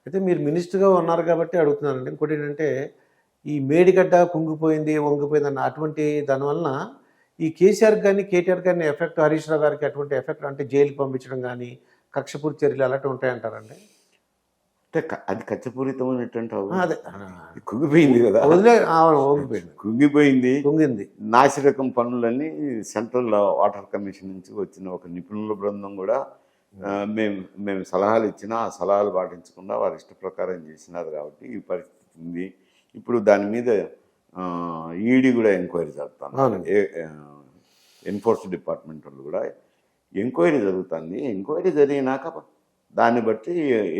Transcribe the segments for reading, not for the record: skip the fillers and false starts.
అయితే మీరు మినిస్టర్గా ఉన్నారు కాబట్టి అడుగుతున్నానండి. ఇంకోటి ఏంటంటే ఈ మేడిగడ్డ కుంగిపోయింది, వంగిపోయింది అన్న అటువంటి దానివలన ఈ కేసీఆర్ గాని, కేటీఆర్ గాని ఎఫెక్ట్ హరీష్ రావు గారికి అటువంటి ఎఫెక్ట్ అంటే జైలుకి పంపించడం గాని, కక్షపూర్తి చర్యలు అలాంటివి ఉంటాయంటారండి? అంటే అది కచ్చపూరితమైనటువంటి అదే కుంగిపోయింది కదా, వంగిపోయింది, కుంగిపోయింది. నాసిరకం పనులన్నీ సెంట్రల్ వాటర్ కమిషన్ నుంచి వచ్చిన ఒక నిపుణుల బృందం కూడా మేము సలహాలు ఇచ్చినా ఆ సలహాలు పాటించకుండా వారి ఇష్ట ప్రకారం చేసినారు కాబట్టి ఈ పరిస్థితి ఉంది. ఇప్పుడు దాని మీద ఈడీ కూడా ఎంక్వైరీ జరుగుతాను, ఎన్ఫోర్స్ డిపార్ట్మెంట్ వాళ్ళు కూడా ఎంక్వైరీ జరుగుతుంది. ఎంక్వైరీ జరిగినాక దాన్ని బట్టి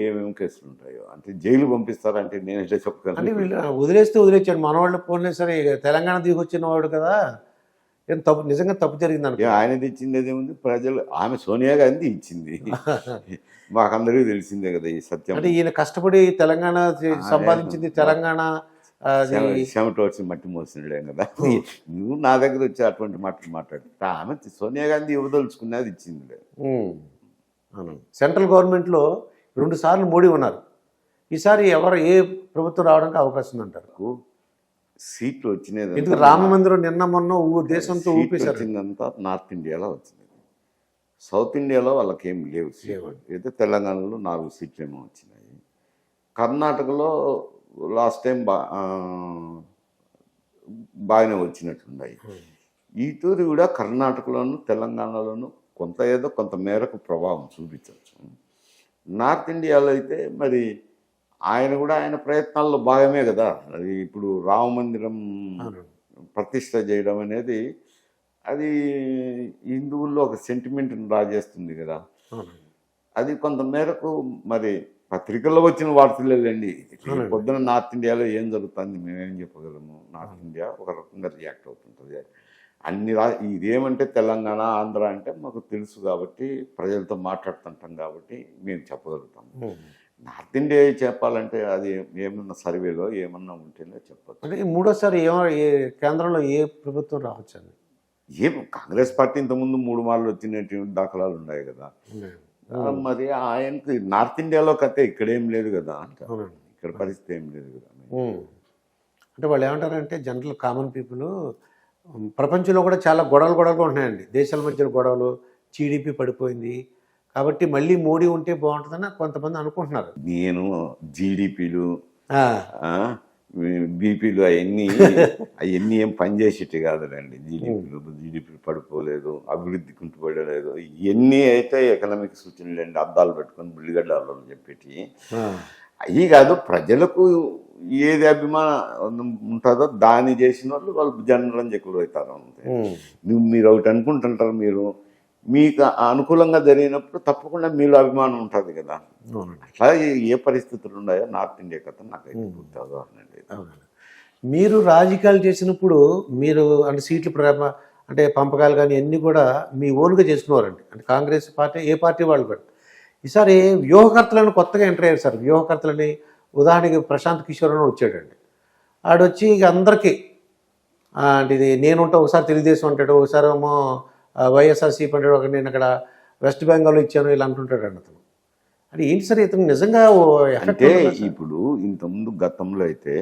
ఏమేమి కేసులు ఉంటాయో, అంటే జైలు పంపిస్తారంటే నేను ఎట్లా చెప్పగలను? అంటే వీళ్ళు వదిలేచ్చాడు మనవాళ్ళు పోనీ సరే, తెలంగాణ దిగొచ్చిన వాడు కదా, ఏం తప్పు నిజంగా తప్పు జరిగింది ఆయన తెచ్చింది ఏముంది, ప్రజలు ఆమె సోనియా గాంధీ ఇచ్చింది మాకందరికీ తెలిసిందే కదా ఈ సత్యం. అంటే ఈయన కష్టపడి తెలంగాణ సంపాదించింది, తెలంగాణ చెమట వచ్చి మట్టి మోసినాడే కదా. నువ్వు నా దగ్గర వచ్చి అటువంటి మాటలు మాట్లాడు. ఆమె సోనియా గాంధీ ఇవ్వదలుచుకున్నది ఇచ్చింది. సెంట్రల్ గవర్నమెంట్లో 2 సార్లు మోడీ ఉన్నారు. ఈసారి ఏ ప్రభుత్వం రావడానికి అవకాశం ఉందంటారు? సీట్లు వచ్చినది ఎందుకు రామ మందిరం నిన్న మొన్న దేశంతో వచ్చిందంతా నార్త్ ఇండియాలో వచ్చింది. సౌత్ ఇండియాలో వాళ్ళకి ఏం లేవు. అయితే తెలంగాణలో 4 సీట్లు ఏమో వచ్చినాయి. కర్ణాటకలో లాస్ట్ టైం బాగానే వచ్చినట్లున్నాయి. ఈ తూరి కూడా కర్ణాటకలోను తెలంగాణలోను కొంత మేరకు ప్రభావం చూపించవచ్చు. నార్త్ ఇండియాలో అయితే మరి ఆయన కూడా ఆయన ప్రయత్నాల్లో భాగమే కదా. అది ఇప్పుడు రామ మందిరం ప్రతిష్ట చేయడం అనేది అది హిందువుల్లో ఒక సెంటిమెంట్ని రాజేస్తుంది కదా. అది కొంత మేరకు మరి పత్రికల్లో వచ్చిన వార్తలేండి. పొద్దున నార్త్ ఇండియాలో ఏం జరుగుతుంది మేమేం చెప్పగలము? నార్త్ ఇండియా ఒక రకంగా రియాక్ట్ అవుతుంటుంది. ఇదేమంటే తెలంగాణ ఆంధ్ర అంటే మాకు తెలుసు కాబట్టి ప్రజలతో మాట్లాడుతుంటాం కాబట్టి మేము చెప్పగలుగుతాము. నార్త్ ఇండియా చెప్పాలంటే అది ఏమన్నా సర్వేలో ఏమన్నా ఉంటేనే చెప్పచ్చు. అంటే మూడోసారి కేంద్రంలో ఏ ప్రభుత్వం రావచ్చండి? కాంగ్రెస్ పార్టీ ఇంతకుముందు 3 మార్లు వచ్చినటువంటి దాఖలాలు ఉన్నాయి కదా. మరి ఆయనకి నార్త్ ఇండియాలో కథ ఇక్కడేం లేదు కదా, ఇక్కడ పరిస్థితి ఏం లేదు కదా. అంటే వాళ్ళు ఏమంటారంటే జనరల్ కామన్ పీపుల్ ప్రపంచంలో కూడా చాలా గొడవలుగా ఉంటున్నాయండి. దేశాల మధ్య గొడవలు, జీడిపి పడిపోయింది కాబట్టి మళ్ళీ మోడీ ఉంటే బాగుంటుందని కొంతమంది అనుకుంటున్నారు. నేను జీడిపిలు బీపీలు అవన్నీ ఏం పనిచేసేటి కాదులేండి. జీడిపి పడిపోలేదు, అభివృద్ధి కుంటుపడలేదు. ఇవన్నీ అయితే ఎకనామిక్ సూచనలు అండి, అద్దాలు పెట్టుకొని బుల్లిగడ్డలు చెప్పేటి అవి కాదు. ప్రజలకు ఏది అభిమానం ఉంటుందో దాన్ని చేసిన వాళ్ళు జనరంజకులు అవుతారు. అంతే. మీరు ఒకటి అనుకుంటుంటారు, మీకు అనుకూలంగా జరిగినప్పుడు తప్పకుండా మీలో అభిమానం ఉంటుంది కదా. అట్లా ఏ పరిస్థితులు ఉన్నాయో నార్త్ ఇండియా కథ నాకైతే పూర్తి అవగాహన లేదు. మీరు రాజకీయాలు చేసినప్పుడు మీరు అంటే సీట్లు అంటే పంపకాలు కానీ అన్నీ కూడా మీ ఓన్గా చేసుకున్నారండి. అంటే కాంగ్రెస్ పార్టీ ఏ పార్టీ వాళ్ళు కూడా. ఈసారి వ్యూహకర్తలను కొత్తగా ఎంటర్ అయ్యారు సార్. వ్యూహకర్తలని ఉదాహరణకి ప్రశాంత్ కిషోర్ అని వచ్చాడండి. ఆడొచ్చి ఇక అందరికీ అంటే ఇది నేనుంటా, ఒకసారి తెలుగుదేశం అంటాడు, ఒకసారి ఏమో వైఎస్ఆర్సీపీ అంటాడు, ఒక నేను అక్కడ వెస్ట్ బెంగాల్లో ఇచ్చాను ఇలా అంటుంటాడు అండి అతను. అంటే ఏంటి సార్ ఇతను నిజంగా అంటే ఇప్పుడు ఇంతకుముందు గతంలో అయితే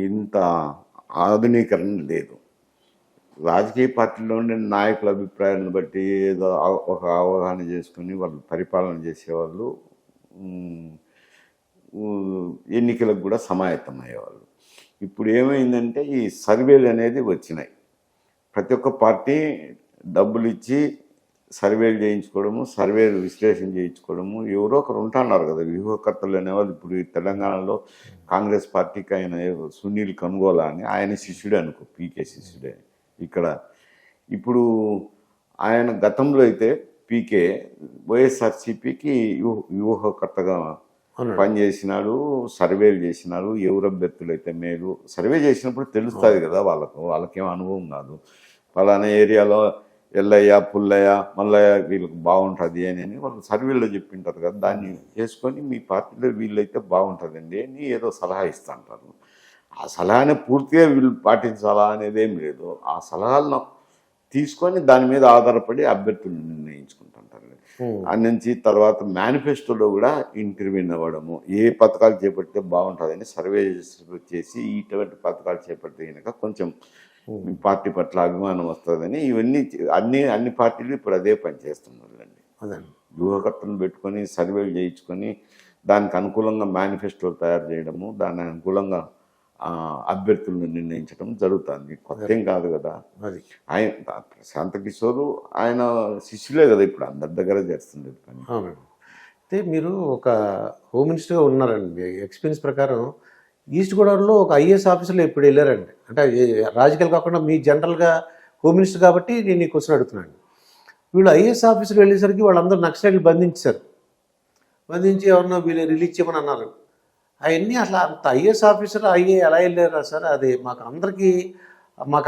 ఇంత ఆధునీకరణ లేదు. రాజకీయ పార్టీలో ఉండే నాయకుల అభిప్రాయాలను బట్టి ఏదో ఒక అవగాహన చేసుకుని వాళ్ళు పరిపాలన చేసేవాళ్ళు, ఎన్నికలకు కూడా సమాయత్తం అయ్యేవాళ్ళు. ఇప్పుడు ఏమైందంటే ఈ సర్వేలు అనేది వచ్చినాయి. ప్రతి ఒక్క పార్టీ డబ్బులు ఇచ్చి సర్వేలు చేయించుకోవడము, సర్వేలు విశ్లేషణ చేయించుకోవడము. ఎవరో ఒకరు ఉంటున్నారు కదా వ్యూహకర్తలు అనేవాళ్ళు. ఇప్పుడు ఈ తెలంగాణలో కాంగ్రెస్ పార్టీకి ఆయన సునీల్ కనుగోల అని ఆయన శిష్యుడే అనుకో, పీకే శిష్యుడే. ఇక్కడ ఇప్పుడు ఆయన గతంలో అయితే పీకే వైఎస్ఆర్సీపీకి వ్యూహకర్తగా పనిచేసినాడు, సర్వేలు చేసినారు. ఎవరు అభ్యర్థులు అయితే మేలు సర్వే చేసినప్పుడు తెలుస్తుంది కదా వాళ్ళకేం అనుభవం కాదు. ఫలానా ఏరియాలో ఎల్లయ్య పుల్లయ్య మల్లయ్య వీళ్ళకి బాగుంటుంది అని వాళ్ళు సర్వేలో చెప్పింటారు కదా. దాన్ని చేసుకొని మీ పార్టీలో వీళ్ళైతే బాగుంటుందండి అని ఏదో సలహా ఇస్తూ ఉంటారు. ఆ సలహాని పూర్తిగా వీళ్ళు పాటించాలా అనేది ఏం లేదు. ఆ సలహాలను తీసుకొని దాని మీద ఆధారపడి అభ్యర్థులను నిర్ణయించుకుంటుంటారు. అది నుంచి తర్వాత మేనిఫెస్టోలో కూడా ఇంటర్వ్యూన్ అవ్వడము, ఏ పథకాలు చేపడితే బాగుంటుందని సర్వే చేసి ఇటువంటి పథకాలు చేపడితే కనుక కొంచెం పార్టీ పట్ల అభిమానం వస్తుందని ఇవన్నీ అన్ని పార్టీలు ఇప్పుడు అదే పని చేస్తున్నారండి. అదండి. వ్యూహకర్తను పెట్టుకొని సర్వేలు చేయించుకొని దానికి అనుకూలంగా మేనిఫెస్టోలు తయారు చేయడము, దాని అనుకూలంగా అభ్యర్థులను నిర్ణయించడం జరుగుతుంది. కొత్త ఏం కాదు కదా. అది ఆయన ప్రశాంత్ కిషోర్ ఆయన శిష్యులే కదా, ఇప్పుడు అందరి దగ్గర చేస్తుండేది పని. అవునండి. అయితే మీరు ఒక హోమ్ మినిస్టర్గా ఉన్నారండి. మీ ఎక్స్పీరియన్స్ ప్రకారం ఈస్ట్ గోదావరిలో ఒక ఐఏఎస్ ఆఫీసర్లు ఎప్పుడు వెళ్ళారండి? అంటే రాజకీయాలు కాకుండా మీ జనరల్గా హోమ్ మినిస్టర్ కాబట్టి నేను ఈ క్వశ్చన్ అడుగుతున్నాను. వీళ్ళు ఐఏఎస్ ఆఫీసర్లు వెళ్ళేసరికి వాళ్ళందరూ నక్సలైట్లు బంధించారు. బంధించి ఎవరన్నా వీళ్ళు రిలీజ్ చేయమని అన్నారు. అవన్నీ అట్లా అంత ఐఏఎస్ ఆఫీసర్ ఎలా వెళ్ళారా సార్? అది మాకు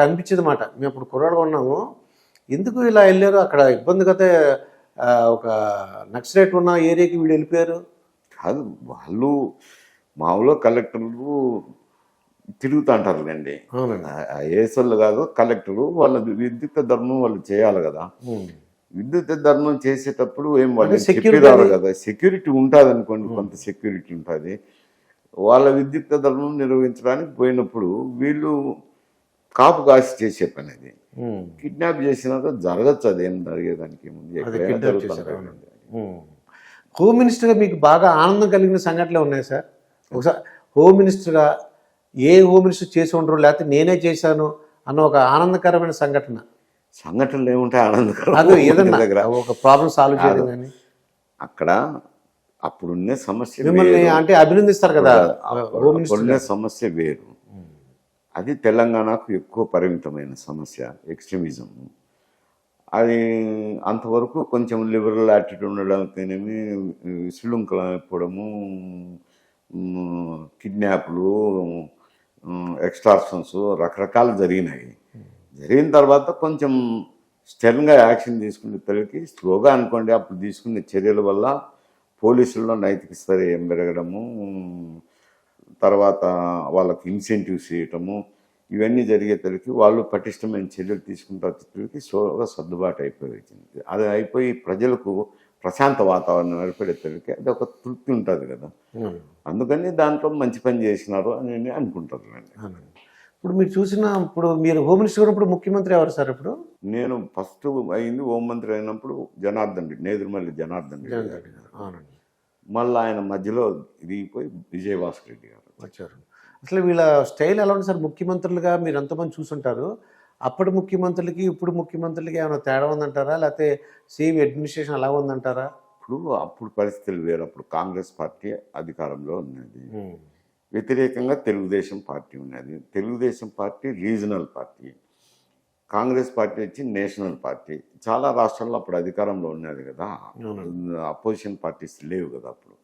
అనిపించేది మాట. మేము అప్పుడు కుర్రాడుగా ఉన్నాము, ఎందుకు ఇలా వెళ్ళారు? అక్కడ ఇబ్బంది కదా, ఒక నక్సలైట్ ఉన్న ఏరియాకి వీళ్ళు వెళ్ళిపోయారు. కాదు, వాళ్ళు మామూలుగా కలెక్టర్లు తిరుగుతూ అంటారులేండి. ఐఏఎస్ వాళ్ళు కాదు, కలెక్టర్లు వాళ్ళ విద్యుత్ ధర్మం వాళ్ళు చేయాలి కదా. విద్యుత్ ధర్మం చేసేటప్పుడు ఏం వాళ్ళు చెప్పేదారు కదా, సెక్యూరిటీ ఉంటుంది అనుకోండి, కొంత సెక్యూరిటీ ఉంటుంది. వాళ్ళ విద్యుత్ ధర్మం నిర్వహించడానికి పోయినప్పుడు వీళ్ళు కాపు కాసి చేసే పని అది. కిడ్నాప్ చేసినాక జరగచ్చు, అదేం జరిగేదానికి హోమ్ మినిస్టర్గా మీకు బాగా ఆనందం కలిగిన సంఘటనలు ఉన్నాయి సార్? ఒకసారి హోమ్ మినిస్టర్గా ఏ హోమ్ మినిస్టర్ చేసి ఉండరు, లేకపోతే నేనే చేశాను అన్న ఒక ఆనందకరమైన సంఘటనలు ఏముంటాయి ఆనందకరం? అది ఏదన్నా ఒక ప్రాబ్లం సాల్వ్ చేయడం కానీ. అక్కడ అప్పుడున్న సమస్య మిమ్మల్ని అంటే అభినందిస్తారు కదా హోమ్ మినిస్టర్. సమస్య వేరు. అది తెలంగాణకు ఎక్కువ పరిమితమైన సమస్య, ఎక్స్ట్రీమిజం. అది అంతవరకు కొంచెం లిబరల్ యాటిట్యూడ్ ఉండడానికేనేమి, విశృంఖల అయిపోవడము, కిడ్నాప్లు, ఎక్స్టార్షన్స్ రకరకాలు జరిగినాయి. జరిగిన తర్వాత కొంచెం స్టెర్న్గా యాక్షన్ తీసుకునే తల్లికి స్లోగా అనుకోండి, అప్పుడు తీసుకునే చర్యల వల్ల పోలీసుల్లో నైతిక స్థైర్యం పెరగడము, తర్వాత వాళ్ళకి ఇన్సెంటివ్స్ ఇవ్వటము, ఇవన్నీ జరిగేసరికి వాళ్ళు పటిష్టమైన చర్యలు తీసుకుంటూ వచ్చేసరికి స్లోగా సర్దుబాటు అయిపోయింది. అది అయిపోయి ప్రజలకు ప్రశాంత వాతావరణం ఏర్పడేసరికి అది ఒక తృప్తి ఉంటుంది కదా. అందుకని దాంట్లో మంచి పని చేసినారు అని అనుకుంటారు. ఇప్పుడు మీరు హోమ్ మినిస్టర్ ఉన్నప్పుడు ముఖ్యమంత్రి ఎవరు సార్? ఇప్పుడు నేను ఫస్ట్ అయింది హోం మంత్రి అయినప్పుడు నేదురుమల్లి జనార్దన్ రెడ్డి. మళ్ళీ ఆయన మధ్యలో ఇదిగిపోయి విజయభాస్కర్ రెడ్డి గారు వచ్చారు. అసలు వీళ్ళ స్టైల్ ఎలా ఉంది సార్? ముఖ్యమంత్రులుగా మీరు ఎంతమంది చూసుంటారు, అప్పటి ముఖ్యమంత్రులకి ఇప్పుడు ముఖ్యమంత్రులకి ఏమైనా తేడా ఉందంటారా, లేకపోతే సేమ్ అడ్మినిస్ట్రేషన్ అలా ఉందంటారా? అప్పుడు పరిస్థితులు వేరు. అప్పుడు కాంగ్రెస్ పార్టీ అధికారంలో ఉన్నది, వ్యతిరేకంగా తెలుగుదేశం పార్టీ ఉన్నది. Telugu Desam party regional party, Congress party వచ్చి నేషనల్ పార్టీ. చాలా రాష్ట్రాల్లో అప్పుడు అధికారంలో ఉన్నది కదా, అపోజిషన్ పార్టీస్ లేవు కదా. అప్పుడు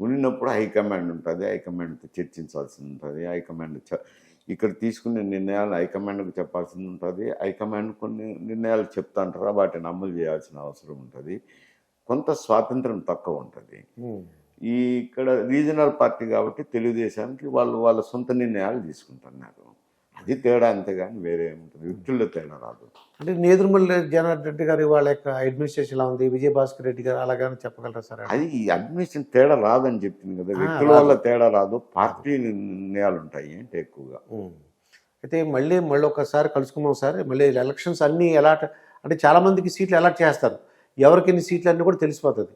ఉన్నప్పుడు హైకమాండ్ ఉంటుంది, హైకమాండ్తో చర్చించాల్సి ఉంటుంది. హైకమాండ్ ఇక్కడ తీసుకునే నిర్ణయాలు హైకమాండ్కు చెప్పాల్సి ఉంటుంది. హైకమాండ్ కొన్ని నిర్ణయాలు చెప్తా అంటారా, వాటిని అమలు చేయాల్సిన అవసరం ఉంటుంది. కొంత స్వాతంత్రం తక్కువ ఉంటుంది. ఇక్కడ రీజనల్ పార్టీ కాబట్టి తెలుగుదేశానికి వాళ్ళ సొంత నిర్ణయాలు తీసుకుంటున్నారు. అది తేడా, అంతేగాని వేరే ఏముంటుంది, వ్యక్తుల్లో తేడా రాదు. అంటే నేదురుమల్లి జనార్దన్ రెడ్డి గారి వాళ్ళ యొక్క అడ్మినిస్ట్రేషన్ ఎలా ఉంది, విజయభాస్కర్ రెడ్డి గారు అలాగని చెప్పగలరా సార్? అది అడ్మినిస్ట్రేషన్ తేడా రాదని చెప్పింది కదా, వ్యక్తుల వల్ల తేడా రాదు, పార్టీ నిర్ణయాలు ఉంటాయి అంటే ఎక్కువగా. అయితే మళ్ళీ ఒకసారి కలుసుకుందాం సార్. మళ్ళీ ఎలక్షన్స్ అన్నీ అంటే చాలామందికి సీట్లు అలాట్ చేస్తారు, ఎవరికి ఎన్ని సీట్లు అన్నీ కూడా తెలిసిపోతుంది.